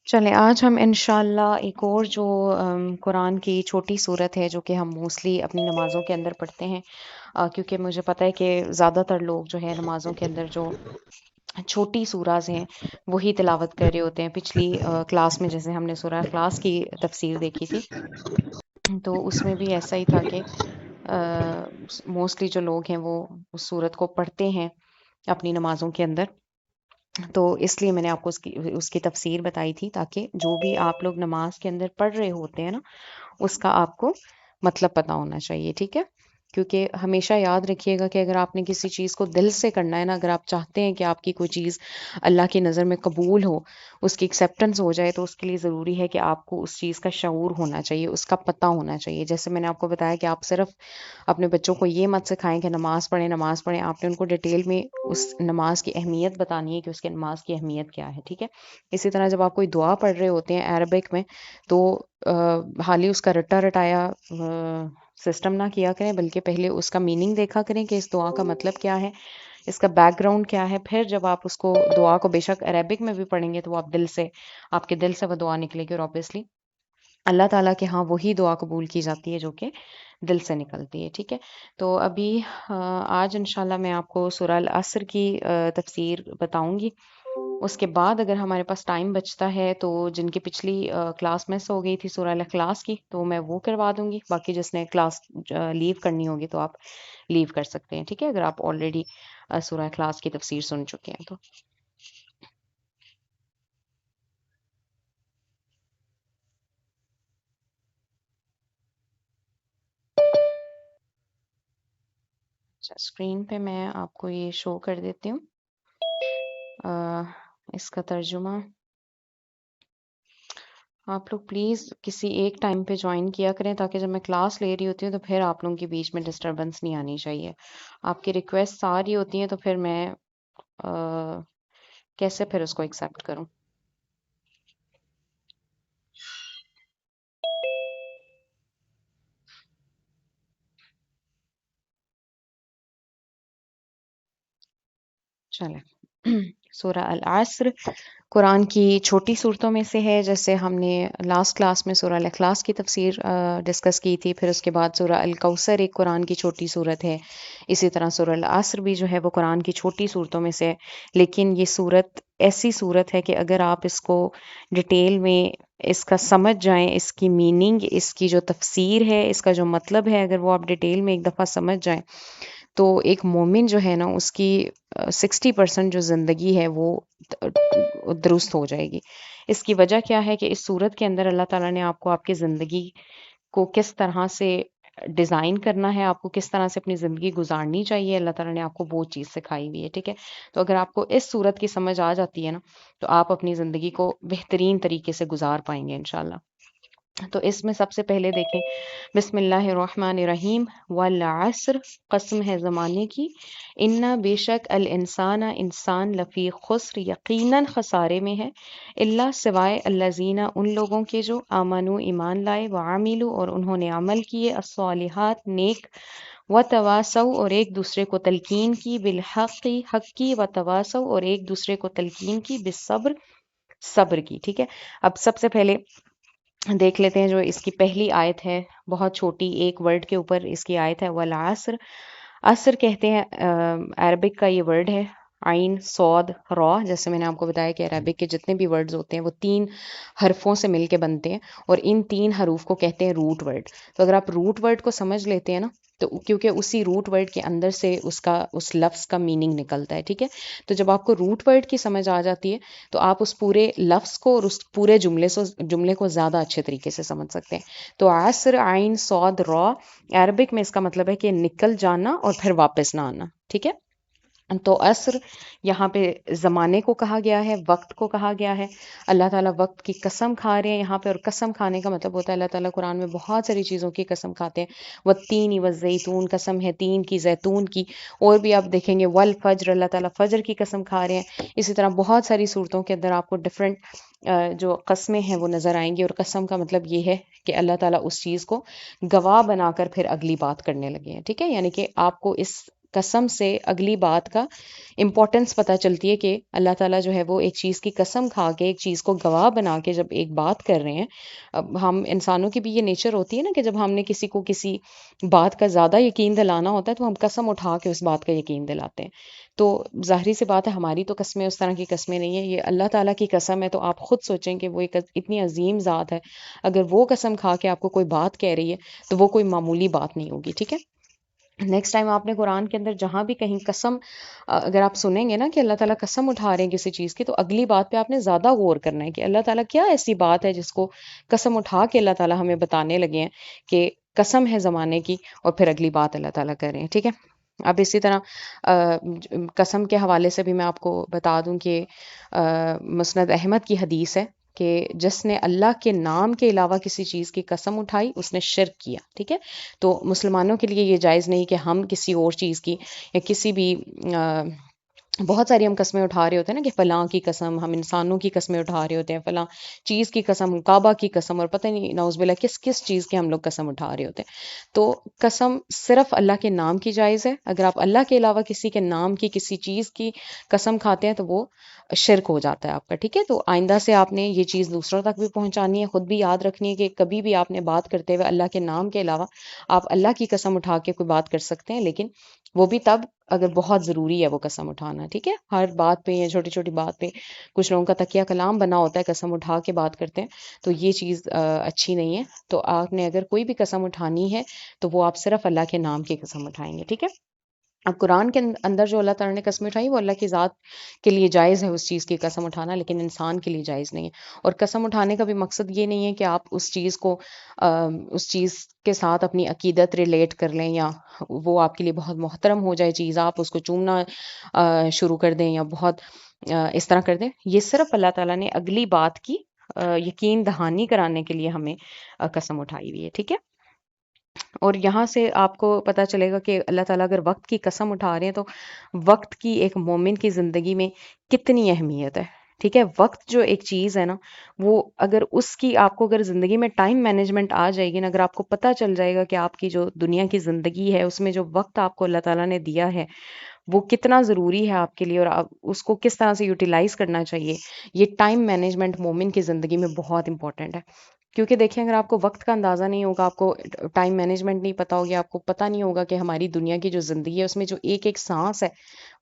چلیں آج ہم انشاءاللہ ایک اور جو قرآن کی چھوٹی صورت ہے جو کہ ہم موسٹلی اپنی نمازوں کے اندر پڑھتے ہیں، کیونکہ مجھے پتہ ہے کہ زیادہ تر لوگ جو ہے نمازوں کے اندر جو چھوٹی سوراز ہیں وہی تلاوت کر رہے ہوتے ہیں۔ پچھلی کلاس میں جیسے ہم نے سورہ اخلاص کی تفسیر دیکھی تھی، تو اس میں بھی ایسا ہی تھا کہ موسٹلی جو لوگ ہیں وہ اس سورت کو پڑھتے ہیں اپنی نمازوں کے اندر، تو اس لیے میں نے آپ کو اس کی تفسیر بتائی تھی تاکہ جو بھی آپ لوگ نماز کے اندر پڑھ رہے ہوتے ہیں نا اس کا آپ کو مطلب پتا ہونا چاہیے، ٹھیک ہے؟ کیونکہ ہمیشہ یاد رکھیے گا کہ اگر آپ نے کسی چیز کو دل سے کرنا ہے نا، اگر آپ چاہتے ہیں کہ آپ کی کوئی چیز اللہ کی نظر میں قبول ہو، اس کی ایکسیپٹنس ہو جائے، تو اس کے لیے ضروری ہے کہ آپ کو اس چیز کا شعور ہونا چاہیے، اس کا پتہ ہونا چاہیے۔ جیسے میں نے آپ کو بتایا کہ آپ صرف اپنے بچوں کو یہ مت سکھائیں کہ نماز پڑھیں نماز پڑھیں، آپ نے ان کو ڈیٹیل میں اس نماز کی اہمیت بتانی ہے کہ اس کے نماز کی اہمیت کیا ہے، ٹھیک ہے؟ اسی طرح جب آپ کوئی دعا پڑھ رہے ہوتے ہیں عربک میں، تو حالی اس کا رٹا رٹایا سسٹم نہ کیا کریں، بلکہ پہلے اس کا میننگ دیکھا کریں کہ اس دعا کا مطلب کیا ہے، اس کا بیک گراؤنڈ کیا ہے۔ پھر جب آپ اس کو دعا کو بے شک عربک میں بھی پڑھیں گے تو آپ دل سے، آپ کے دل سے وہ دعا نکلے گی، اور اوبیسلی اللہ تعالیٰ کے ہاں وہی دعا قبول کی جاتی ہے جو کہ دل سے نکلتی ہے، ٹھیک ہے؟ تو ابھی آج انشاءاللہ میں آپ کو سورہ العصر کی تفسیر بتاؤں گی۔ اس کے بعد اگر ہمارے پاس ٹائم بچتا ہے تو جن کی پچھلی کلاس مس ہو گئی تھی سورہ الاخلاص کی، تو میں وہ کروا دوں گی، باقی جس نے کلاس لیو کرنی ہوگی تو آپ لیو کر سکتے ہیں، ٹھیک ہے؟ اگر آپ آلریڈی سورہ اخلاص کی تفسیر سن چکے ہیں تو۔ اچھا، اسکرین پہ میں آپ کو یہ شو کر دیتی ہوں اس کا ترجمہ۔ آپ لوگ پلیز کسی ایک ٹائم پہ جوائن کیا کریں تاکہ جب میں کلاس لے رہی ہوتی ہوں تو پھر آپ لوگوں کے بیچ میں ڈسٹربنس نہیں آنی چاہیے۔ آپ کی ریکویسٹ آ رہی ہوتی ہیں تو پھر میں کیسے پھر اس کو ایکسیپٹ کروں؟ چلیں سورہ العصر قرآن کی چھوٹی صورتوں میں سے ہے، جیسے ہم نے لاسٹ کلاس میں سورہ الاخلاص کی تفسیر ڈسکس کی تھی، پھر اس کے بعد سورہ الکوثر ایک قرآن کی چھوٹی صورت ہے، اسی طرح سورہ العصر بھی جو ہے وہ قرآن کی چھوٹی صورتوں میں سے ہے۔ لیکن یہ صورت ایسی صورت ہے کہ اگر آپ اس کو ڈیٹیل میں اس کا سمجھ جائیں، اس کی میننگ، اس کی جو تفسیر ہے، اس کا جو مطلب ہے، اگر وہ آپ ڈیٹیل میں ایک دفعہ سمجھ جائیں تو ایک مومن جو ہے نا اس کی 60% جو زندگی ہے وہ درست ہو جائے گی۔ اس کی وجہ کیا ہے کہ اس صورت کے اندر اللہ تعالیٰ نے آپ کو آپ کی زندگی کو کس طرح سے ڈیزائن کرنا ہے، آپ کو کس طرح سے اپنی زندگی گزارنی چاہیے، اللہ تعالیٰ نے آپ کو وہ چیز سکھائی ہوئی ہے، ٹھیک ہے؟ تو اگر آپ کو اس صورت کی سمجھ آ جاتی ہے نا تو آپ اپنی زندگی کو بہترین طریقے سے گزار پائیں گے انشاءاللہ۔ تو اس میں سب سے پہلے دیکھیں، بسم اللہ الرحمن الرحیم، والعصر، قسم ہے زمانے کی، انا بے شک الانسان انسان لفی خسر یقیناً خسارے میں ہے، اللہ سوائے الذین ان لوگوں کے جو آمنو ایمان لائے، وعاملوا اور انہوں نے عمل کیے، الصالحات نیک، وتواصوا اور ایک دوسرے کو تلقین کی، بالحق حق کی، وتواصوا اور ایک دوسرے کو تلقین کی، بالصبر صبر کی، ٹھیک ہے؟ اب سب سے پہلے دیکھ لیتے ہیں جو اس کی پہلی آیت ہے، بہت چھوٹی ایک ورڈ کے اوپر اس کی آیت ہے، والعصر۔ عصر کہتے ہیں عربک کا یہ ورڈ ہے، عین صاد را، جیسے میں نے آپ کو بتایا کہ عربک کے جتنے بھی ورڈز ہوتے ہیں وہ 3 حرفوں سے مل کے بنتے ہیں، اور ان 3 حروف کو کہتے ہیں روٹ ورڈ۔ تو اگر آپ روٹ ورڈ کو سمجھ لیتے ہیں نا تو کیونکہ اسی روٹ ورڈ کے اندر سے اس لفظ کا میننگ نکلتا ہے، ٹھیک ہے؟ تو جب آپ کو روٹ ورڈ کی سمجھ آ جاتی ہے تو آپ اس پورے لفظ کو اور اس پورے جملے کو زیادہ اچھے طریقے سے سمجھ سکتے ہیں۔ تو عصر عین صاد را، عربک میں اس کا مطلب ہے کہ نکل جانا اور پھر واپس نہ آنا، ٹھیک ہے؟ تو عصر یہاں پہ زمانے کو کہا گیا ہے، وقت کو کہا گیا ہے۔ اللہ تعالیٰ وقت کی قسم کھا رہے ہیں یہاں پہ، اور قسم کھانے کا مطلب ہوتا ہے اللہ تعالیٰ قرآن میں بہت ساری چیزوں کی قسم کھاتے ہیں۔ والتین والزیتون، قسم ہے تین کی، زیتون کی، اور بھی آپ دیکھیں گے والفجر، اللہ تعالیٰ فجر کی قسم کھا رہے ہیں۔ اسی طرح بہت ساری صورتوں کے اندر آپ کو ڈفرینٹ جو قسمیں ہیں وہ نظر آئیں گی، اور قسم کا مطلب یہ ہے کہ اللہ تعالیٰ اس چیز کو گواہ بنا کر پھر اگلی بات کرنے لگے ہیں، ٹھیک ہے؟ یعنی کہ آپ کو اس قسم سے اگلی بات کا امپورٹنس پتہ چلتی ہے کہ اللہ تعالیٰ جو ہے وہ ایک چیز کی قسم کھا کے، ایک چیز کو گواہ بنا کے جب ایک بات کر رہے ہیں. اب ہم انسانوں کی بھی یہ نیچر ہوتی ہے نا کہ جب ہم نے کسی کو کسی بات کا زیادہ یقین دلانا ہوتا ہے تو ہم قسم اٹھا کے اس بات کا یقین دلاتے ہیں. تو ظاہری سی بات ہے، ہماری تو قسمیں اس طرح کی قسمیں نہیں ہیں، یہ اللہ تعالیٰ کی قسم ہے. تو آپ خود سوچیں کہ وہ ایک اتنی عظیم ذات ہے، اگر وہ قسم کھا کے آپ کو کوئی بات کہہ رہی ہے تو وہ کوئی معمولی بات نہیں ہوگی. ٹھیک ہے. نیکسٹ ٹائم آپ نے قرآن کے اندر جہاں بھی کہیں قسم اگر آپ سنیں گے نا کہ اللہ تعالیٰ قسم اٹھا رہے ہیں کسی چیز کی، تو اگلی بات پہ آپ نے زیادہ غور کرنا ہے کہ اللہ تعالیٰ کیا ایسی بات ہے جس کو قسم اٹھا کے اللہ تعالیٰ ہمیں بتانے لگے ہیں کہ قسم ہے زمانے کی، اور پھر اگلی بات اللہ تعالیٰ کر رہے ہیں. ٹھیک ہے. اب اسی طرح قسم کے حوالے سے بھی میں آپ کو بتا دوں کہ مسند احمد کی حدیث ہے کہ جس نے اللہ کے نام کے علاوہ کسی چیز کی قسم اٹھائی اس نے شرک کیا. ٹھیک ہے. تو مسلمانوں کے لیے یہ جائز نہیں کہ ہم کسی اور چیز کی یا کسی بھی بہت ساری ہم قسمیں اٹھا رہے ہوتے ہیں نا کہ فلاں کی قسم، ہم انسانوں کی قسمیں اٹھا رہے ہوتے ہیں، فلاں چیز کی قسم، کعبہ کی قسم، اور پتہ نہیں نعوذ باللہ کس کس چیز کی ہم لوگ قسم اٹھا رہے ہوتے ہیں. تو قسم صرف اللہ کے نام کی جائز ہے. اگر آپ اللہ کے علاوہ کسی کے نام کی کسی چیز کی قسم کھاتے ہیں تو وہ شرک ہو جاتا ہے آپ کا. ٹھیک ہے. تو آئندہ سے آپ نے یہ چیز دوسروں تک بھی پہنچانی ہے، خود بھی یاد رکھنی ہے کہ کبھی بھی آپ نے بات کرتے ہوئے اللہ کے نام کے علاوہ آپ اللہ کی قسم اٹھا کے کوئی بات کر سکتے ہیں، لیکن وہ بھی تب اگر بہت ضروری ہے وہ قسم اٹھانا. ٹھیک ہے. ہر بات پہ یا چھوٹی چھوٹی بات پہ کچھ لوگوں کا تکیہ کلام بنا ہوتا ہے، قسم اٹھا کے بات کرتے ہیں، تو یہ چیز اچھی نہیں ہے. تو آپ نے اگر کوئی بھی قسم اٹھانی ہے تو وہ آپ صرف اللہ کے نام کی قسم اٹھائیں گے. ٹھیک ہے. اب قرآن کے اندر جو اللہ تعالیٰ نے قسم اٹھائی وہ اللہ کی ذات کے لیے جائز ہے اس چیز کی قسم اٹھانا، لیکن انسان کے لیے جائز نہیں ہے. اور قسم اٹھانے کا بھی مقصد یہ نہیں ہے کہ آپ اس چیز کو اس چیز کے ساتھ اپنی عقیدت ریلیٹ کر لیں یا وہ آپ کے لیے بہت محترم ہو جائے چیز، آپ اس کو چومنا شروع کر دیں یا بہت اس طرح کر دیں. یہ صرف اللہ تعالیٰ نے اگلی بات کی یقین دہانی کرانے کے لیے ہمیں قسم اٹھائی ہوئی ہے. ٹھیک ہے. اور یہاں سے آپ کو پتہ چلے گا کہ اللہ تعالیٰ اگر وقت کی قسم اٹھا رہے ہیں تو وقت کی ایک مومن کی زندگی میں کتنی اہمیت ہے. ٹھیک ہے. وقت جو ایک چیز ہے نا، وہ اگر اس کی آپ کو اگر زندگی میں ٹائم مینجمنٹ آ جائے گی نا، اگر آپ کو پتہ چل جائے گا کہ آپ کی جو دنیا کی زندگی ہے اس میں جو وقت آپ کو اللہ تعالیٰ نے دیا ہے وہ کتنا ضروری ہے آپ کے لیے اور آپ اس کو کس طرح سے یوٹیلائز کرنا چاہیے، یہ ٹائم مینجمنٹ مومن کی زندگی میں بہت امپورٹنٹ ہے. کیونکہ دیکھیں اگر آپ کو وقت کا اندازہ نہیں ہوگا، آپ کو ٹائم مینجمنٹ نہیں پتہ ہوگی، آپ کو پتہ نہیں ہوگا کہ ہماری دنیا کی جو زندگی ہے اس میں جو ایک ایک سانس ہے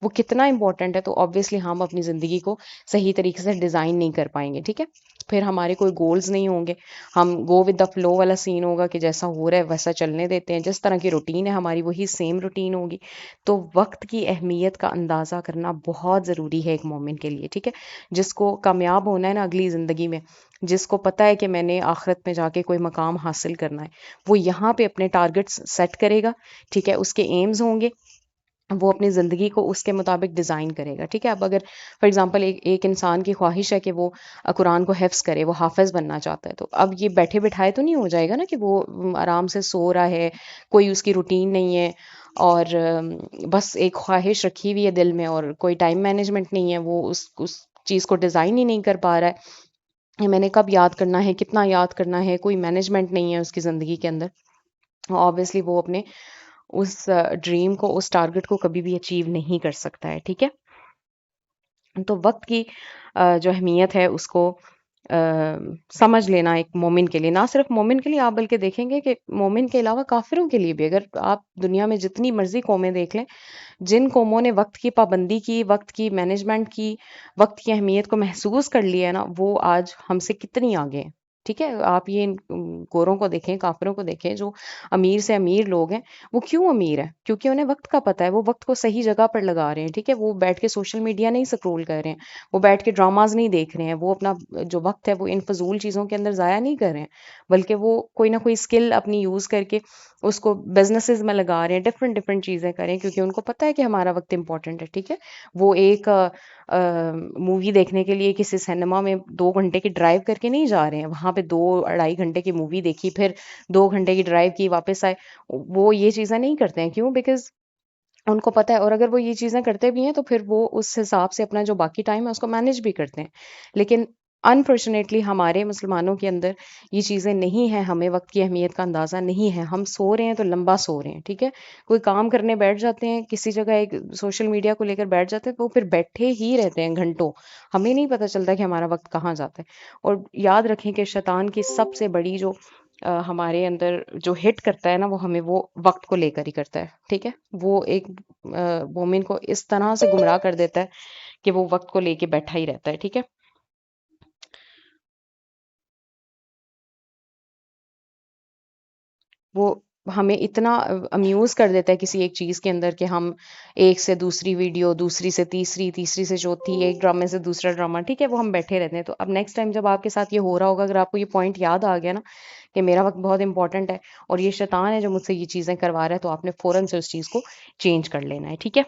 وہ کتنا امپورٹنٹ ہے، تو آبویسلی ہم اپنی زندگی کو صحیح طریقے سے ڈیزائن نہیں کر پائیں گے. ٹھیک ہے. پھر ہمارے کوئی گولز نہیں ہوں گے، ہم گو ود دا فلو والا سین ہوگا کہ جیسا ہو رہا ہے ویسا چلنے دیتے ہیں، جس طرح کی روٹین ہے ہماری وہی سیم روٹین ہوگی. تو وقت کی اہمیت کا اندازہ کرنا بہت ضروری ہے ایک مومن کے لیے. ٹھیک ہے. جس کو کامیاب ہونا ہے نا اگلی زندگی میں، جس کو پتہ ہے کہ میں نے آخرت میں جا کے کوئی مقام حاصل کرنا ہے، وہ یہاں پہ اپنے ٹارگٹس سیٹ کرے گا. ٹھیک ہے. اس کے ایمز ہوں گے، وہ اپنی زندگی کو اس کے مطابق ڈیزائن کرے گا. ٹھیک ہے. اب اگر فار ایگزامپل ایک انسان کی خواہش ہے کہ وہ قرآن کو حفظ کرے، وہ حافظ بننا چاہتا ہے، تو اب یہ بیٹھے بٹھائے تو نہیں ہو جائے گا نا کہ وہ آرام سے سو رہا ہے، کوئی اس کی روٹین نہیں ہے اور بس ایک خواہش رکھی ہوئی ہے دل میں اور کوئی ٹائم مینجمنٹ نہیں ہے، وہ اس چیز کو ڈیزائن ہی نہیں کر پا رہا ہے کہ میں نے کب یاد کرنا ہے، کتنا یاد کرنا ہے، کوئی مینجمنٹ نہیں ہے اس کی زندگی کے اندر. آبویسلی وہ اپنے اس ڈریم کو، اس ٹارگٹ کو کبھی بھی اچیو نہیں کر سکتا ہے. ٹھیک ہے. تو وقت کی جو اہمیت ہے اس کو سمجھ لینا ایک مومن کے لیے، نہ صرف مومن کے لیے، آپ بلکہ دیکھیں گے کہ مومن کے علاوہ کافروں کے لیے بھی، اگر آپ دنیا میں جتنی مرضی قومیں دیکھ لیں، جن قوموں نے وقت کی پابندی کی، وقت کی مینجمنٹ کی، وقت کی اہمیت کو محسوس کر لیا ہے نا، وہ آج ہم سے کتنی آگے ہیں. ٹھیک ہے. آپ یہ گوروں کو دیکھیں، کافروں کو دیکھیں، جو امیر سے امیر لوگ ہیں، وہ کیوں امیر ہیں؟ کیونکہ انہیں وقت کا پتہ ہے، وہ وقت کو صحیح جگہ پر لگا رہے ہیں. ٹھیک ہے. وہ بیٹھ کے سوشل میڈیا نہیں سکرول کر رہے ہیں، وہ بیٹھ کے ڈراماز نہیں دیکھ رہے ہیں، وہ اپنا جو وقت ہے وہ ان فضول چیزوں کے اندر ضائع نہیں کر رہے ہیں، بلکہ وہ کوئی نہ کوئی اسکل اپنی یوز کر کے اس کو بزنسز میں لگا رہے ہیں، ڈفرینٹ چیزیں کریں، کیونکہ ان کو پتہ ہے کہ ہمارا وقت امپورٹنٹ ہے. ٹھیک ہے. وہ ایک مووی دیکھنے کے لیے کسی سینما میں 2 گھنٹے کی ڈرائیو کر کے نہیں جا رہے ہیں، وہاں پہ 2 2.5 گھنٹے کی مووی دیکھی، پھر 2 گھنٹے کی ڈرائیو کی، واپس آئے. وہ یہ چیزیں نہیں کرتے ہیں. کیوں؟ بیکاز ان کو پتہ ہے، اور اگر وہ یہ چیزیں کرتے بھی ہیں تو پھر وہ اس حساب سے اپنا جو باقی ٹائم ہے اس کو مینج بھی کرتے ہیں. لیکن انفارچونیٹلی ہمارے مسلمانوں کے اندر یہ چیزیں نہیں ہیں، ہمیں وقت کی اہمیت کا اندازہ نہیں ہے، ہم سو رہے ہیں تو لمبا سو رہے ہیں، ٹھیک ہے، کوئی کام کرنے بیٹھ جاتے ہیں کسی جگہ، ایک سوشل میڈیا کو لے کر بیٹھ جاتے ہیں، وہ پھر بیٹھے ہی رہتے ہیں گھنٹوں، ہمیں نہیں پتہ چلتا کہ ہمارا وقت کہاں جاتا ہے۔ اور یاد رکھیں کہ شیطان کی سب سے بڑی جو ہمارے اندر جو ہٹ کرتا ہے نا، وہ ہمیں وہ وقت کو لے کر ہی کرتا ہے، ٹھیک ہے، وہ ایک مومن کو اس طرح سے گمراہ کر دیتا ہے کہ وہ وقت کو لے کے بیٹھا ہی رہتا ہے، ٹھیک ہے۔ وہ ہمیں اتنا امیوز کر دیتا ہے کسی ایک چیز کے اندر کہ ہم ایک سے دوسری ویڈیو، دوسری سے تیسری، تیسری سے چوتھی، ایک ڈرامے سے دوسرا ڈرامہ، ٹھیک ہے، وہ ہم بیٹھے رہتے ہیں۔ تو اب نیکسٹ ٹائم جب آپ کے ساتھ یہ ہو رہا ہوگا، اگر آپ کو یہ پوائنٹ یاد آ گیا نا کہ میرا وقت بہت امپورٹنٹ ہے اور یہ شیطان ہے جو مجھ سے یہ چیزیں کروا رہا ہے، تو آپ نے فوراً سے اس چیز کو چینج کر لینا ہے، ٹھیک ہے۔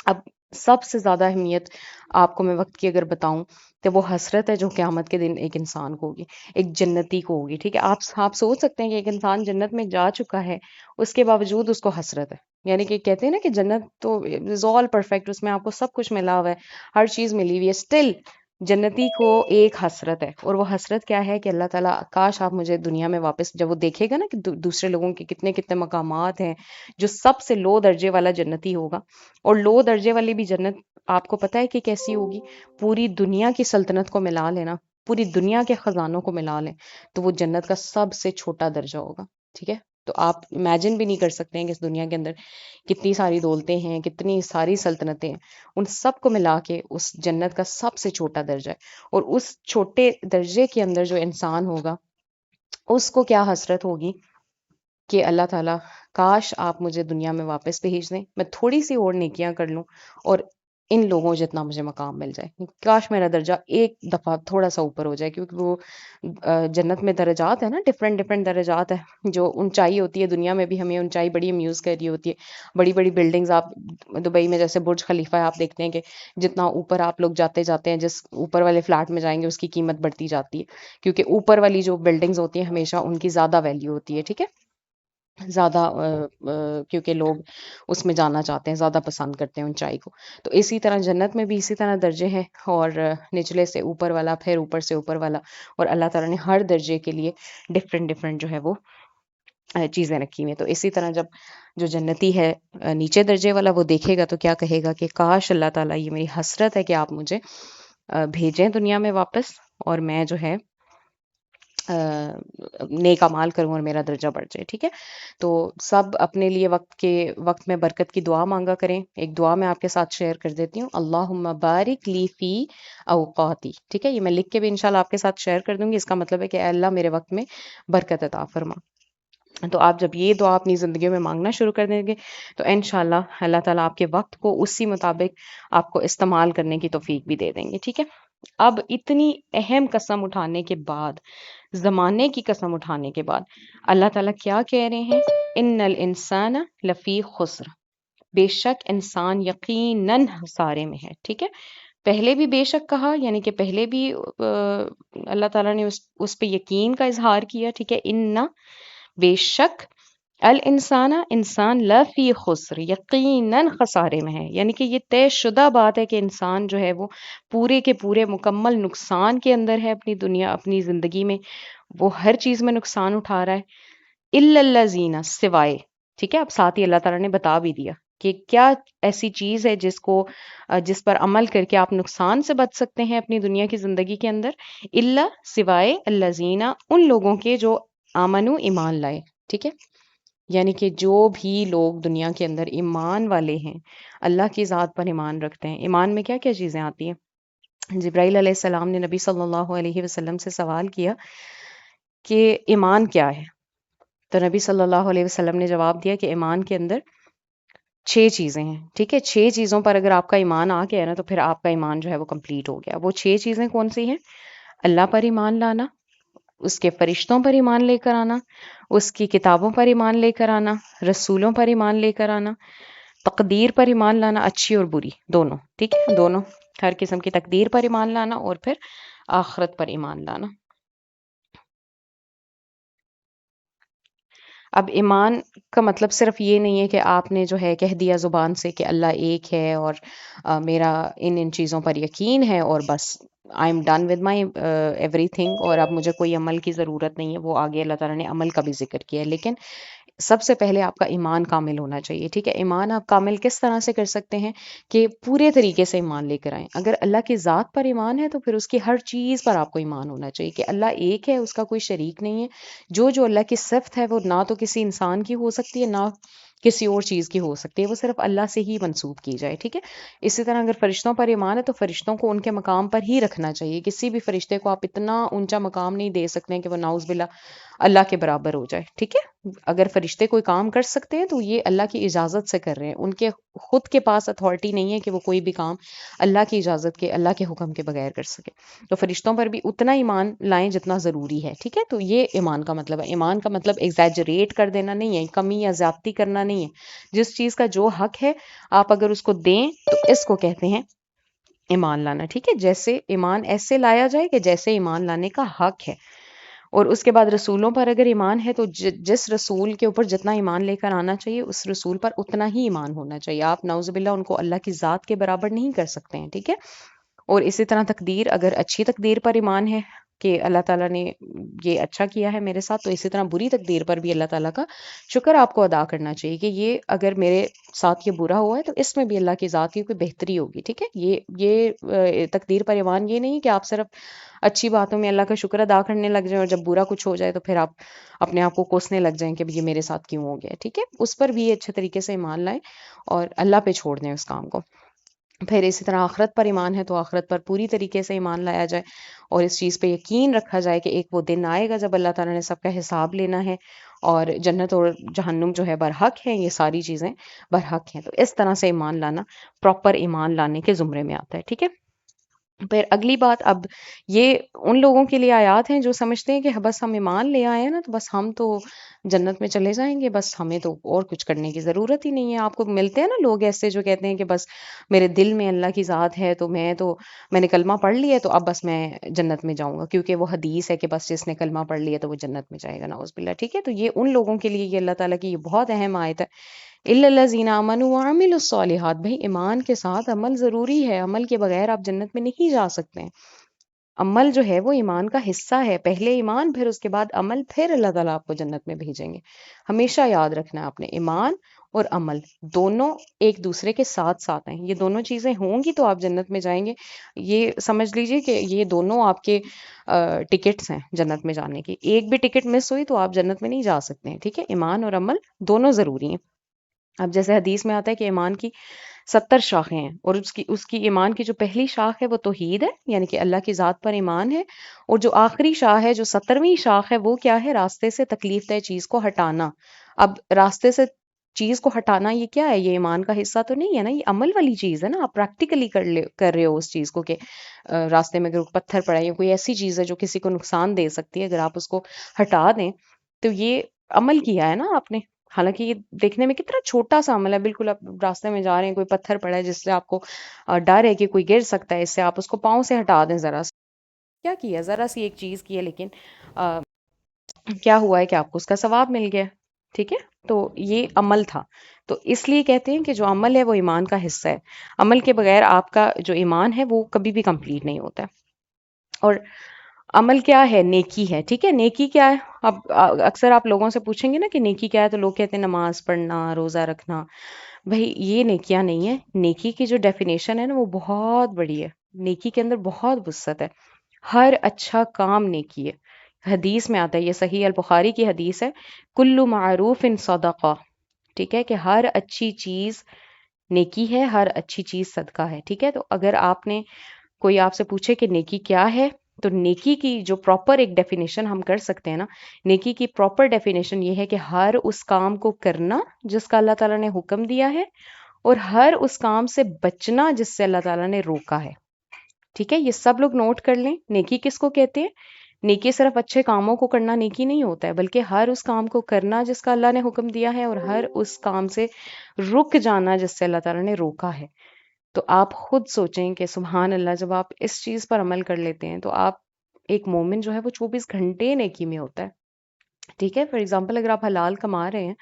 اب سب سے زیادہ اہمیت آپ کو میں وقت کی اگر بتاؤں تو وہ حسرت ہے جو قیامت کے دن ایک انسان کو ہوگی، ایک جنتی کو ہوگی، ٹھیک ہے۔ آپ سوچ سکتے ہیں کہ ایک انسان جنت میں جا چکا ہے، اس کے باوجود اس کو حسرت ہے، یعنی کہ کہتے ہیں نا کہ جنت تو از آل پرفیکٹ، اس میں آپ کو سب کچھ ملا ہوا ہے، ہر چیز ملی ہوئی ہے، اسٹل جنتی کو ایک حسرت ہے، اور وہ حسرت کیا ہے کہ اللہ تعالیٰ کاش آپ مجھے دنیا میں واپس، جب وہ دیکھے گا نا کہ دوسرے لوگوں کے کتنے کتنے مقامات ہیں، جو سب سے لو درجے والا جنتی ہوگا، اور لو درجے والی بھی جنت آپ کو پتہ ہے کہ کیسی ہوگی، پوری دنیا کی سلطنت کو ملا لینا، پوری دنیا کے خزانوں کو ملا لیں تو وہ جنت کا سب سے چھوٹا درجہ ہوگا، ٹھیک ہے۔ تو آپ امیجن بھی نہیں کر سکتے ہیں کہ اس دنیا کے اندر کتنی ساری دولتیں ہیں، کتنی ساری سلطنتیں ہیں، ان سب کو ملا کے اس جنت کا سب سے چھوٹا درجہ ہے، اور اس چھوٹے درجے کے اندر جو انسان ہوگا اس کو کیا حسرت ہوگی کہ اللہ تعالیٰ کاش آپ مجھے دنیا میں واپس بھیج دیں، میں تھوڑی سی اور نیکیاں کر لوں اور ان لوگوں جتنا مجھے مقام مل جائے، کاش میرا درجہ ایک دفعہ تھوڑا سا اوپر ہو جائے، کیونکہ وہ جنت میں درجات ہے نا، ڈفرینٹ ڈفرینٹ درجات ہے، جو اونچائی ہوتی ہے دنیا میں بھی ہمیں اونچائی بڑی امیوز کر رہی ہوتی ہے، بڑی بڑی بلڈنگز، آپ دبئی میں جیسے برج خلیفہ ہے، آپ دیکھتے ہیں کہ جتنا اوپر آپ لوگ جاتے جاتے ہیں، جس اوپر والے فلیٹ میں جائیں گے اس کی قیمت بڑھتی جاتی ہے، کیونکہ اوپر والی جو بلڈنگز ہوتی ہیں ہمیشہ ان کی زیادہ ویلیو ہوتی ہے، ٹھیک ہے، زیادہ کیونکہ لوگ اس میں جانا چاہتے ہیں، زیادہ پسند کرتے ہیں اونچائی کو، تو اسی طرح جنت میں بھی اسی طرح درجے ہیں، اور نچلے سے اوپر والا، پھر اوپر سے اوپر والا، اور اللہ تعالیٰ نے ہر درجے کے لیے ڈفرینٹ ڈفرینٹ جو ہے وہ چیزیں رکھی ہوئی ہیں۔ تو اسی طرح جب جو جنتی ہے نیچے درجے والا، وہ دیکھے گا تو کیا کہے گا کہ کاش اللہ تعالیٰ، یہ میری حسرت ہے کہ آپ مجھے بھیجیں دنیا میں واپس، اور میں جو ہے نیک اعمال کروں اور میرا درجہ بڑھ جائے، ٹھیک ہے۔ تو سب اپنے لیے وقت میں برکت کی دعا مانگا کریں۔ ایک دعا میں آپ کے ساتھ شیئر کر دیتی ہوں، اللہم بارک لی فی اوقاتی، ٹھیک ہے، یہ میں لکھ کے بھی انشاءاللہ آپ کے ساتھ شیئر کر دوں گی، اس کا مطلب ہے کہ اے اللہ میرے وقت میں برکت عطا فرما۔ تو آپ جب یہ دعا اپنی زندگیوں میں مانگنا شروع کر دیں گے تو انشاءاللہ اللہ تعالیٰ آپ کے وقت کو اسی مطابق آپ کو استعمال کرنے کی توفیق بھی دے دیں گے، ٹھیک ہے۔ اب اتنی اہم قسم اٹھانے کے بعد، زمانے کی قسم اٹھانے کے بعد، اللہ تعالیٰ کیا کہہ رہے ہیں، ان الانسان لفی خسر، بے شک انسان یقیناً خسارے میں ہے، ٹھیک ہے۔ پہلے بھی بے شک کہا، یعنی کہ پہلے بھی اللہ تعالیٰ نے اس پہ یقین کا اظہار کیا، ٹھیک ہے، ان بے شک الانسان انسان لفی خسر، یقیناً خسارے میں ہے، یعنی کہ یہ طے شدہ بات ہے کہ انسان جو ہے وہ پورے کے پورے مکمل نقصان کے اندر ہے، اپنی دنیا، اپنی زندگی میں وہ ہر چیز میں نقصان اٹھا رہا ہے، الا الذین، سوائے، ٹھیک ہے، اب ساتھ ہی اللہ تعالیٰ نے بتا بھی دیا کہ کیا ایسی چیز ہے جس پر عمل کر کے آپ نقصان سے بچ سکتے ہیں اپنی دنیا کی زندگی کے اندر، الا، سوائے، الذین، ان لوگوں کے جو آمنو، ایمان لائے، ٹھیک ہے، یعنی کہ جو بھی لوگ دنیا کے اندر ایمان والے ہیں، اللہ کی ذات پر ایمان رکھتے ہیں۔ ایمان میں کیا کیا چیزیں آتی ہیں؟ جبرائیل علیہ السلام نے نبی صلی اللہ علیہ وسلم سے سوال کیا کہ ایمان کیا ہے، تو نبی صلی اللہ علیہ وسلم نے جواب دیا کہ ایمان کے اندر 6 چیزیں ہیں، ٹھیک ہے، 6 چیزوں پر اگر آپ کا ایمان آ گیا نا تو پھر آپ کا ایمان جو ہے وہ کمپلیٹ ہو گیا۔ وہ 6 چیزیں کون سی ہیں؟ اللہ پر ایمان لانا، اس کے فرشتوں پر ایمان لے کر آنا، اس کی کتابوں پر ایمان لے کر آنا، رسولوں پر ایمان لے کر آنا، تقدیر پر ایمان لانا، اچھی اور بری دونوں، ٹھیک ہے، دونوں، ہر قسم کی تقدیر پر ایمان لانا، اور پھر آخرت پر ایمان لانا۔ اب ایمان کا مطلب صرف یہ نہیں ہے کہ آپ نے جو ہے کہہ دیا زبان سے کہ اللہ ایک ہے اور میرا ان چیزوں پر یقین ہے اور بس، I am done with my every thing, اور اب مجھے کوئی عمل کی ضرورت نہیں ہے، وہ آگے اللہ تعالیٰ نے عمل کا بھی ذکر کیا ہے، لیکن سب سے پہلے آپ کا ایمان کامل ہونا چاہیے، ٹھیک ہے؟ ایمان آپ کامل کس طرح سے کر سکتے ہیں؟ کہ پورے طریقے سے ایمان لے کر آئیں۔ اگر اللہ کی ذات پر ایمان ہے تو پھر اس کی ہر چیز پر آپ کو ایمان ہونا چاہیے کہ اللہ ایک ہے، اس کا کوئی شریک نہیں ہے، جو اللہ کی صفت ہے وہ نہ تو کسی انسان کی ہو سکتی ہے، نہ کسی اور چیز کی ہو سکتی ہے، وہ صرف اللہ سے ہی منسوب کی جائے، ٹھیک ہے؟ اسی طرح اگر فرشتوں پر ایمان ہے تو فرشتوں کو ان کے مقام پر ہی رکھنا چاہیے، کسی بھی فرشتے کو آپ اتنا اونچا مقام نہیں دے سکتے ہیں کہ وہ نعوذ باللہ اللہ کے برابر ہو جائے، ٹھیک ہے؟ اگر فرشتے کوئی کام کر سکتے ہیں تو یہ اللہ کی اجازت سے کر رہے ہیں، ان کے خود کے پاس اتھارٹی نہیں ہے کہ وہ کوئی بھی کام اللہ کی اجازت کے، اللہ کے حکم کے بغیر کر سکے۔ تو فرشتوں پر بھی اتنا ایمان لائیں جتنا ضروری ہے، ٹھیک ہے؟ تو یہ ایمان کا مطلب ہے۔ ایمان کا مطلب ایگزیجریٹ کر دینا نہیں ہے، کمی یا زیادتی کرنا نہیں ہے، جس چیز کا جو حق ہے آپ اگر اس کو دیں تو اس کو کہتے ہیں ایمان لانا، ٹھیک ہے؟ جیسے ایمان ایسے لایا جائے کہ جیسے ایمان لانے کا حق ہے۔ اور اس کے بعد رسولوں پر اگر ایمان ہے تو جس رسول کے اوپر جتنا ایمان لے کر آنا چاہیے اس رسول پر اتنا ہی ایمان ہونا چاہیے، آپ نعوذ باللہ ان کو اللہ کی ذات کے برابر نہیں کر سکتے ہیں، ٹھیک ہے؟ اور اسی طرح تقدیر، اگر اچھی تقدیر پر ایمان ہے کہ اللہ تعالیٰ نے یہ اچھا کیا ہے میرے ساتھ، تو اسی طرح بری تقدیر پر بھی اللہ تعالیٰ کا شکر آپ کو ادا کرنا چاہیے کہ یہ اگر میرے ساتھ یہ برا ہوا ہے تو اس میں بھی اللہ کی ذات کی کوئی بہتری ہوگی، ٹھیک ہے؟ یہ تقدیر پر ایمان یہ نہیں کہ آپ صرف اچھی باتوں میں اللہ کا شکر ادا کرنے لگ جائیں اور جب برا کچھ ہو جائے تو پھر آپ اپنے آپ کو کوسنے لگ جائیں کہ یہ میرے ساتھ کیوں ہو گیا، ٹھیک ہے؟ اس پر بھی اچھے طریقے سے ایمان لائیں اور اللہ پہ چھوڑ دیں اس کام کو۔ پھر اسی طرح آخرت پر ایمان ہے تو آخرت پر پوری طریقے سے ایمان لایا جائے اور اس چیز پہ یقین رکھا جائے کہ ایک وہ دن آئے گا جب اللہ تعالیٰ نے سب کا حساب لینا ہے اور جنت اور جہنم جو ہے برحق ہیں، یہ ساری چیزیں برحق ہیں۔ تو اس طرح سے ایمان لانا پراپر ایمان لانے کے زمرے میں آتا ہے، ٹھیک ہے؟ پھر اگلی بات، اب یہ ان لوگوں کے لیے آیات ہیں جو سمجھتے ہیں کہ بس ہم ایمان لے آئے ہیں نا تو بس ہم تو جنت میں چلے جائیں گے، بس ہمیں تو اور کچھ کرنے کی ضرورت ہی نہیں ہے۔ آپ کو ملتے ہیں نا لوگ ایسے جو کہتے ہیں کہ بس میرے دل میں اللہ کی ذات ہے تو میں نے کلمہ پڑھ لیا ہے تو اب بس میں جنت میں جاؤں گا، کیونکہ وہ حدیث ہے کہ بس جس نے کلمہ پڑھ لیا تو وہ جنت میں جائے گا، نعوذ باللہ، ٹھیک ہے؟ تو یہ ان لوگوں کے لیے یہ اللہ تعالیٰ کی یہ بہت اہم آیت ہے، الا الذین آمنوا وعملوا الصالحات، بھائی ایمان کے ساتھ عمل ضروری ہے، عمل کے بغیر آپ جنت میں نہیں جا سکتے ہیں۔ عمل جو ہے وہ ایمان کا حصہ ہے، پہلے ایمان پھر اس کے بعد عمل، پھر اللہ تعالیٰ آپ کو جنت میں بھیجیں گے۔ ہمیشہ یاد رکھنا ہے آپ نے، ایمان اور عمل دونوں ایک دوسرے کے ساتھ ساتھ ہیں، یہ دونوں چیزیں ہوں گی تو آپ جنت میں جائیں گے۔ یہ سمجھ لیجئے کہ یہ دونوں آپ کے ٹکٹس ہیں جنت میں جانے کی، ایک بھی ٹکٹ مس ہوئی تو آپ جنت میں نہیں جا سکتے ہیں، ٹھیک ہے؟ ایمان اور عمل دونوں ضروری ہیں۔ اب جیسے حدیث میں آتا ہے کہ ایمان کی 70 شاخیں ہیں اور اس کی ایمان کی جو پہلی شاخ ہے وہ توحید ہے، یعنی کہ اللہ کی ذات پر ایمان ہے، اور جو آخری شاخ ہے، جو 70ویں شاخ ہے، وہ کیا ہے؟ راستے سے تکلیف دہ چیز کو ہٹانا۔ اب راستے سے چیز کو ہٹانا یہ کیا ہے؟ یہ ایمان کا حصہ تو نہیں ہے نا، یہ عمل والی چیز ہے نا، آپ پریکٹیکلی کر رہے ہو اس چیز کو کہ راستے میں اگر پتھر پڑا یا کوئی ایسی چیز ہے جو کسی کو نقصان دے سکتی ہے، اگر آپ اس کو ہٹا دیں تو یہ عمل کیا ہے نا آپ نے۔ حالانکہ یہ دیکھنے میں کتنا چھوٹا سا عمل ہے، بالکل آپ راستے میں جا رہے ہیں، کوئی پتھر پڑا ہے جس سے آپ کو ڈر ہے کہ کوئی گر سکتا ہے، اس سے آپ اس کو پاؤں سے ہٹا دیں، ذرا سا کیا کیا، ذرا سی ایک چیز کی ہے، لیکن آ، کیا ہوا ہے کہ آپ کو اس کا ثواب مل گیا، ٹھیک ہے؟ تو یہ عمل تھا، تو اس لیے کہتے ہیں کہ جو عمل ہے وہ ایمان کا حصہ ہے، عمل کے بغیر آپ کا جو ایمان ہے وہ کبھی بھی کمپلیٹ نہیں ہوتا ہے۔ اور عمل کیا ہے؟ نیکی ہے، ٹھیک ہے؟ نیکی کیا ہے؟ اب اکثر آپ لوگوں سے پوچھیں گے نا کہ نیکی کیا ہے تو لوگ کہتے ہیں نماز پڑھنا، روزہ رکھنا۔ بھائی یہ نیکیاں نہیں ہے، نیکی کی جو ڈیفینیشن ہے نا وہ بہت بڑی ہے، نیکی کے اندر بہت وسعت ہے، ہر اچھا کام نیکی ہے۔ حدیث میں آتا ہے، یہ صحیح البخاری کی حدیث ہے، کل معروف صدقہ، ٹھیک ہے؟ کہ ہر اچھی چیز نیکی ہے، ہر اچھی چیز صدقہ ہے، ٹھیک ہے؟ تو اگر آپ نے کوئی آپ سے پوچھے کہ نیکی کیا ہے تو نیکی کی جو پراپر ایک ڈیفینیشن ہم کر سکتے ہیں نا، نیکی کی پراپر ڈیفینیشن یہ ہے کہ ہر اس کام کو کرنا جس کا اللہ تعالیٰ نے حکم دیا ہے اور ہر اس کام سے بچنا جس سے اللہ تعالیٰ نے روکا ہے، ٹھیک ہے؟ یہ سب لوگ نوٹ کر لیں، نیکی کس کو کہتے ہیں؟ نیکی صرف اچھے کاموں کو کرنا نیکی نہیں ہوتا ہے، بلکہ ہر اس کام کو کرنا جس کا اللہ نے حکم دیا ہے اور ہر اس کام سے رک جانا جس سے اللہ تعالیٰ نے روکا ہے۔ تو آپ خود سوچیں کہ سبحان اللہ، جب آپ اس چیز پر عمل کر لیتے ہیں تو آپ ایک مومن جو ہے وہ 24 گھنٹے نیکی میں ہوتا ہے، ٹھیک ہے؟ فار ایگزامپل اگر آپ حلال کما رہے ہیں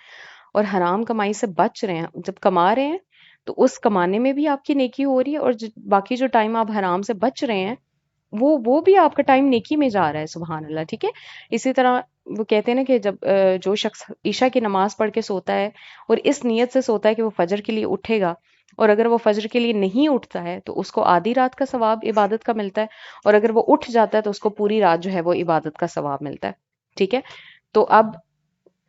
اور حرام کمائی سے بچ رہے ہیں، جب کما رہے ہیں تو اس کمانے میں بھی آپ کی نیکی ہو رہی ہے، اور باقی جو ٹائم آپ حرام سے بچ رہے ہیں وہ بھی آپ کا ٹائم نیکی میں جا رہا ہے، سبحان اللہ، ٹھیک ہے؟ اسی طرح وہ کہتے ہیں نا کہ جب جو شخص عشاء کی نماز پڑھ کے سوتا ہے اور اس نیت سے سوتا ہے کہ وہ فجر کے لیے اٹھے گا، اور اگر وہ فجر کے لیے نہیں اٹھتا ہے تو اس کو آدھی رات کا ثواب عبادت کا ملتا ہے، اور اگر وہ اٹھ جاتا ہے تو اس کو پوری رات جو ہے وہ عبادت کا ثواب ملتا ہے، ٹھیک ہے؟ تو اب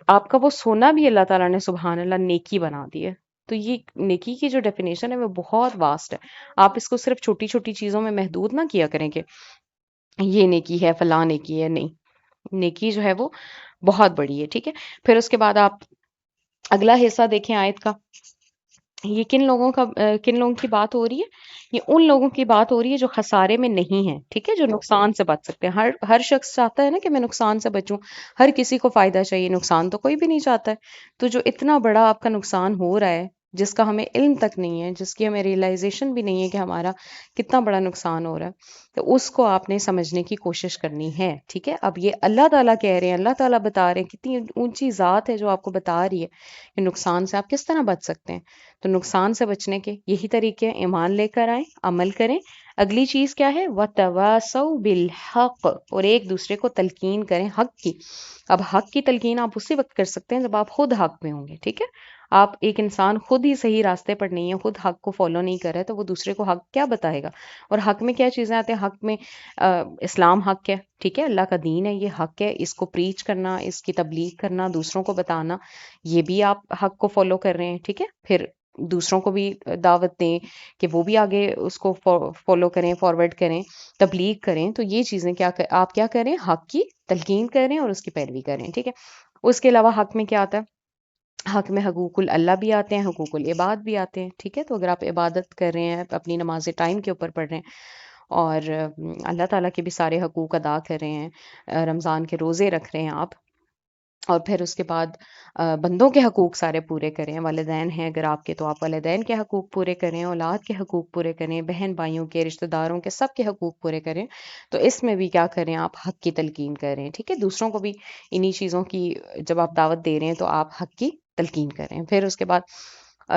آپ کا وہ سونا بھی اللہ تعالیٰ نے سبحان اللہ نیکی بنا دی ہے۔ تو یہ نیکی کی جو ڈیفینیشن ہے وہ بہت واسٹ ہے۔ آپ اس کو صرف چھوٹی چھوٹی چیزوں میں محدود نہ کیا کریں کہ یہ نیکی ہے، فلاں نیکی ہے، نہیں، نیکی جو ہے وہ بہت بڑی ہے، ٹھیک ہے؟ پھر اس کے بعد آپ اگلا حصہ دیکھیں آیت کا، یہ کن لوگوں کی بات ہو رہی ہے؟ یہ ان لوگوں کی بات ہو رہی ہے جو خسارے میں نہیں ہیں، ٹھیک ہے، جو نقصان سے بچ سکتے ہیں۔ ہر شخص چاہتا ہے نا کہ میں نقصان سے بچوں، ہر کسی کو فائدہ چاہیے، نقصان تو کوئی بھی نہیں چاہتا ہے۔ تو جو اتنا بڑا آپ کا نقصان ہو رہا ہے، جس کا ہمیں علم تک نہیں ہے، جس کی ہمیں ریئلائزیشن بھی نہیں ہے کہ ہمارا کتنا بڑا نقصان ہو رہا ہے، تو اس کو آپ نے سمجھنے کی کوشش کرنی ہے، ٹھیک ہے؟ اب یہ اللہ تعالیٰ کہہ رہے ہیں، اللہ تعالیٰ بتا رہے ہیں، کتنی اونچی ذات ہے جو آپ کو بتا رہی ہے کہ نقصان سے آپ کس طرح بچ سکتے ہیں۔ تو نقصان سے بچنے کے یہی طریقے ہیں، ایمان لے کر آئیں، عمل کریں۔ اگلی چیز کیا ہے؟ وَتَوَاسَوْا بِالْحَقِّ، اور ایک دوسرے کو تلقین کریں حق کی۔ اب حق کی تلقین آپ اسی وقت کر سکتے ہیں جب آپ خود حق میں ہوں گے، ٹھیک ہے؟ آپ ایک انسان خود ہی صحیح راستے پر نہیں ہے، خود حق کو فالو نہیں کر رہا ہے، تو وہ دوسرے کو حق کیا بتائے گا؟ اور حق میں کیا چیزیں آتے ہیں؟ حق میں اسلام حق ہے، ٹھیک ہے، اللہ کا دین ہے، یہ حق ہے، اس کو پریچ کرنا، اس کی تبلیغ کرنا، دوسروں کو بتانا، یہ بھی آپ حق کو فالو کر رہے ہیں، ٹھیک ہے؟ پھر دوسروں کو بھی دعوت دیں کہ وہ بھی آگے اس کو فالو کریں، فارورڈ کریں، تبلیغ کریں۔ تو یہ چیزیں آپ کیا کریں؟ حق کی تلقین کریں اور اس کی پیروی کریں، ٹھیک ہے؟ اس کے علاوہ حق میں کیا آتا ہے؟ حق میں حقوق اللہ بھی آتے ہیں، حقوق العباد بھی آتے ہیں، ٹھیک ہے؟ تو اگر آپ عبادت کر رہے ہیں، اپنی نماز ٹائم کے اوپر پڑھ رہے ہیں، اور اللہ تعالیٰ کے بھی سارے حقوق ادا کر رہے ہیں، رمضان کے روزے رکھ رہے ہیں آپ، اور پھر اس کے بعد بندوں کے حقوق سارے پورے کریں، والدین ہیں اگر آپ کے تو آپ والدین کے حقوق پورے کریں، اولاد کے حقوق پورے کریں، بہن بھائیوں کے، رشتہ داروں کے، سب کے حقوق پورے کریں۔ تو اس میں بھی کیا کریں؟ آپ حق کی تلقین کریں، ٹھیک ہے؟ دوسروں کو بھی انہی چیزوں کی جب آپ دعوت دے رہے ہیں تو آپ حق کی تلقین کریں۔ پھر اس کے بعد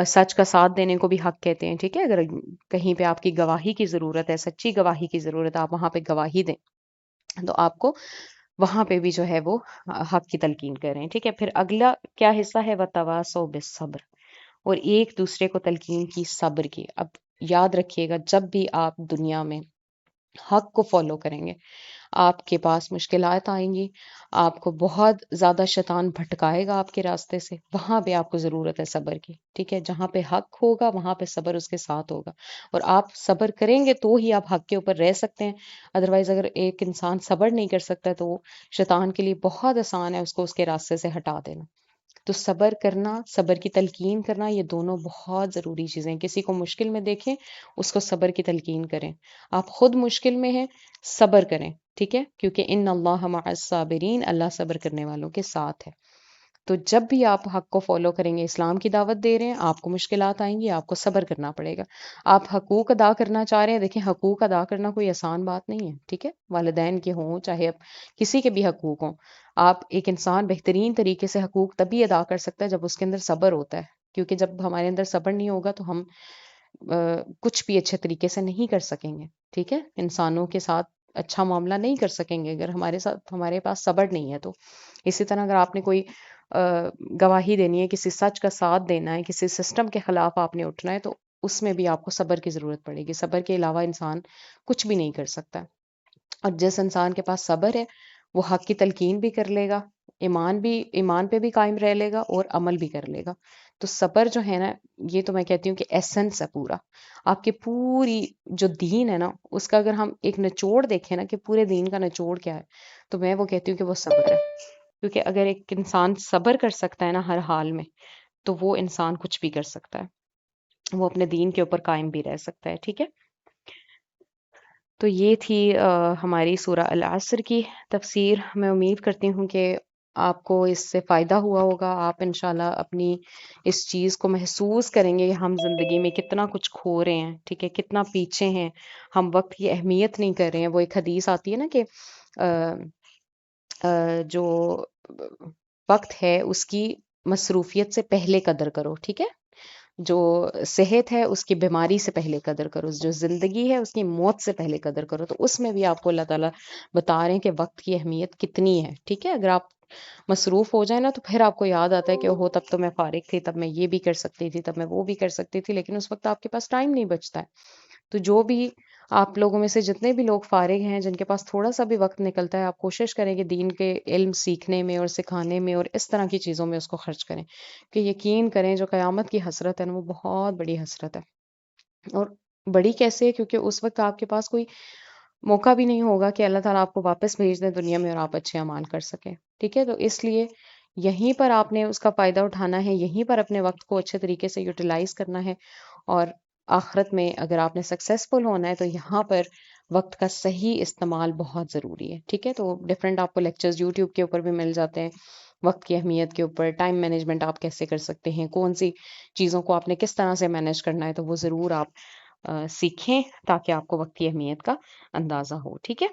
سچ کا ساتھ دینے کو بھی حق کہتے ہیں، ٹھیک ہے؟ اگر کہیں پہ آپ کی گواہی کی ضرورت ہے، سچی گواہی کی ضرورت ہے، آپ وہاں پہ گواہی دیں، تو آپ کو وہاں پہ بھی جو ہے وہ حق کی تلقین کریں، ٹھیک ہے؟ پھر اگلا کیا حصہ ہے؟ وَتَوَاصَوْا بِالصَّبْرِ، اور ایک دوسرے کو تلقین کی، صبر کی۔ اب یاد رکھیے گا، جب بھی آپ دنیا میں حق کو فالو کریں گے، آپ کے پاس مشکلات آئیں گی، آپ کو بہت زیادہ شیطان بھٹکائے گا آپ کے راستے سے، وہاں پہ آپ کو ضرورت ہے صبر کی، ٹھیک ہے؟ جہاں پہ حق ہوگا وہاں پہ صبر اس کے ساتھ ہوگا، اور آپ صبر کریں گے تو ہی آپ حق کے اوپر رہ سکتے ہیں۔ ادروائز اگر ایک انسان صبر نہیں کر سکتا تو وہ شیطان کے لیے بہت آسان ہے اس کو اس کے راستے سے ہٹا دینا۔ تو صبر کرنا، صبر کی تلقین کرنا، یہ دونوں بہت ضروری چیزیں ہیں۔ کسی کو مشکل میں دیکھیں، اس کو صبر کی تلقین کریں۔ آپ خود مشکل میں ہیں، صبر کریں، ٹھیک ہے؟ کیونکہ ان اللہ مع الصابرین، اللہ صبر کرنے والوں کے ساتھ ہے۔ تو جب بھی آپ حق کو فالو کریں گے، اسلام کی دعوت دے رہے ہیں، آپ کو مشکلات آئیں گی، آپ کو صبر کرنا پڑے گا۔ آپ حقوق ادا کرنا چاہ رہے ہیں، دیکھیں حقوق ادا کرنا کوئی آسان بات نہیں ہے، ٹھیک ہے؟ والدین کے ہوں چاہے اب کسی کے بھی حقوق ہوں، آپ ایک انسان بہترین طریقے سے حقوق تبھی ادا کر سکتا ہے جب اس کے اندر صبر ہوتا ہے، کیونکہ جب ہمارے اندر صبر نہیں ہوگا تو ہم کچھ بھی اچھے طریقے سے نہیں کر سکیں گے، ٹھیک ہے؟ انسانوں کے ساتھ اچھا معاملہ نہیں کر سکیں گے اگر ہمارے پاس صبر نہیں ہے تو۔ اسی طرح اگر آپ نے کوئی گواہی دینی ہے، کسی سچ کا ساتھ دینا ہے، کسی سسٹم کے خلاف آپ نے اٹھنا ہے، تو اس میں بھی آپ کو صبر کی ضرورت پڑے گی۔ صبر کے علاوہ انسان کچھ بھی نہیں کر سکتا۔ اور جس انسان کے پاس صبر ہے وہ حق کی تلقین بھی کر لے گا، ایمان پہ بھی قائم رہ لے گا اور عمل بھی کر لے گا۔ تو صبر جو ہے نا، یہ تو میں کہتی ہوں کہ ایسنس ہے پورا آپ کے پوری جو دین ہے نا، اس کا اگر ہم ایک نچوڑ دیکھیں نا کہ پورے دین کا نچوڑ کیا ہے، تو میں وہ کہتی ہوں کہ وہ صبر ہے۔ کیونکہ اگر ایک انسان صبر کر سکتا ہے نا ہر حال میں، تو وہ انسان کچھ بھی کر سکتا ہے، وہ اپنے دین کے اوپر قائم بھی رہ سکتا ہے، ٹھیک ہے؟ تو یہ تھی ہماری سورہ العصر کی تفسیر۔ میں امید کرتی ہوں کہ آپ کو اس سے فائدہ ہوا ہوگا، آپ انشاءاللہ اپنی اس چیز کو محسوس کریں گے کہ ہم زندگی میں کتنا کچھ کھو رہے ہیں، ٹھیک ہے؟ کتنا پیچھے ہیں، ہم وقت کی اہمیت نہیں کر رہے ہیں۔ وہ ایک حدیث آتی ہے نا کہ جو وقت ہے اس کی مصروفیت سے پہلے قدر کرو، ٹھیک ہے؟ جو صحت ہے اس کی بیماری سے پہلے قدر کرو، جو زندگی ہے اس کی موت سے پہلے قدر کرو. تو اس میں بھی آپ کو اللہ تعالیٰ بتا رہے ہیں کہ وقت کی اہمیت کتنی ہے. ٹھیک ہے، اگر آپ مصروف ہو جائیں نا تو پھر آپ کو یاد آتا ہے کہ اوہو تب تو میں فارغ تھی، تب میں یہ بھی کر سکتی تھی، تب میں وہ بھی کر سکتی تھی، لیکن اس وقت آپ کے پاس ٹائم نہیں بچتا ہے. تو جو بھی آپ لوگوں میں سے جتنے بھی لوگ فارغ ہیں، جن کے پاس تھوڑا سا بھی وقت نکلتا ہے، آپ کوشش کریں کہ دین کے علم سیکھنے میں اور سکھانے میں اور اس طرح کی چیزوں میں اس کو خرچ کریں. کہ یقین کریں جو قیامت کی حسرت ہے نا وہ بہت بڑی حسرت ہے. اور بڑی کیسے ہے؟ کیونکہ اس وقت آپ کے پاس کوئی موقع بھی نہیں ہوگا کہ اللہ تعالیٰ آپ کو واپس بھیج دیں دنیا میں اور آپ اچھے اعمال کر سکیں. ٹھیک ہے، تو اس لیے یہیں پر آپ نے اس کا فائدہ اٹھانا ہے، یہیں پر اپنے وقت کو اچھے طریقے سے یوٹیلائز کرنا ہے. اور آخرت میں اگر آپ نے سکسیزفل ہونا ہے تو یہاں پر وقت کا صحیح استعمال بہت ضروری ہے. ٹھیک ہے، تو ڈفرینٹ آپ کو لیکچرز یوٹیوب کے اوپر بھی مل جاتے ہیں وقت کی اہمیت کے اوپر، ٹائم مینجمنٹ آپ کیسے کر سکتے ہیں، کون سی چیزوں کو آپ نے کس طرح سے مینیج کرنا ہے. تو وہ ضرور آپ سیکھیں تاکہ آپ کو وقت کی اہمیت کا اندازہ ہو. ٹھیک ہے،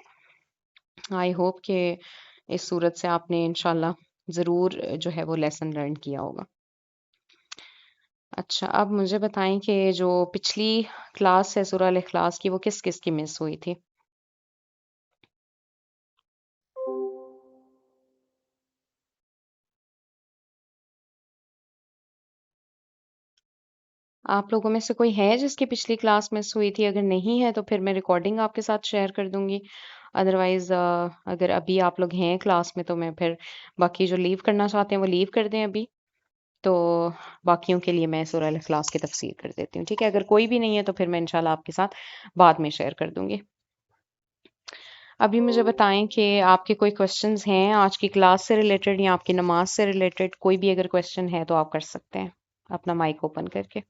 آئی ہوپ کہ اس صورت سے آپ نے انشاءاللہ ضرور جو ہے وہ لیسن لرن کیا ہوگا. اچھا، اب مجھے بتائیں کہ جو پچھلی کلاس ہے سورہ الاخلاص کی وہ کس کس کی مس ہوئی تھی؟ آپ لوگوں میں سے کوئی ہے جس کی پچھلی کلاس مس ہوئی تھی؟ اگر نہیں ہے تو پھر میں ریکارڈنگ آپ کے ساتھ شیئر کر دوں گی. ادروائز اگر ابھی آپ لوگ ہیں کلاس میں تو میں پھر باقی جو لیو کرنا چاہتے ہیں وہ لیو کر دیں ابھی. تو باقیوں کے لیے میں سورہ الاخلاص کی تفسیر کر دیتی ہوں. ٹھیک ہے، اگر کوئی بھی نہیں ہے تو پھر میں انشاءاللہ آپ کے ساتھ بعد میں شیئر کر دوں گی. ابھی مجھے بتائیں کہ آپ کے کوئی کوشچنز ہیں آج کی کلاس سے ریلیٹڈ یا آپ کی نماز سے ریلیٹڈ؟ کوئی بھی اگر کوشچن ہے تو آپ کر سکتے ہیں اپنا مائک اوپن کر کے.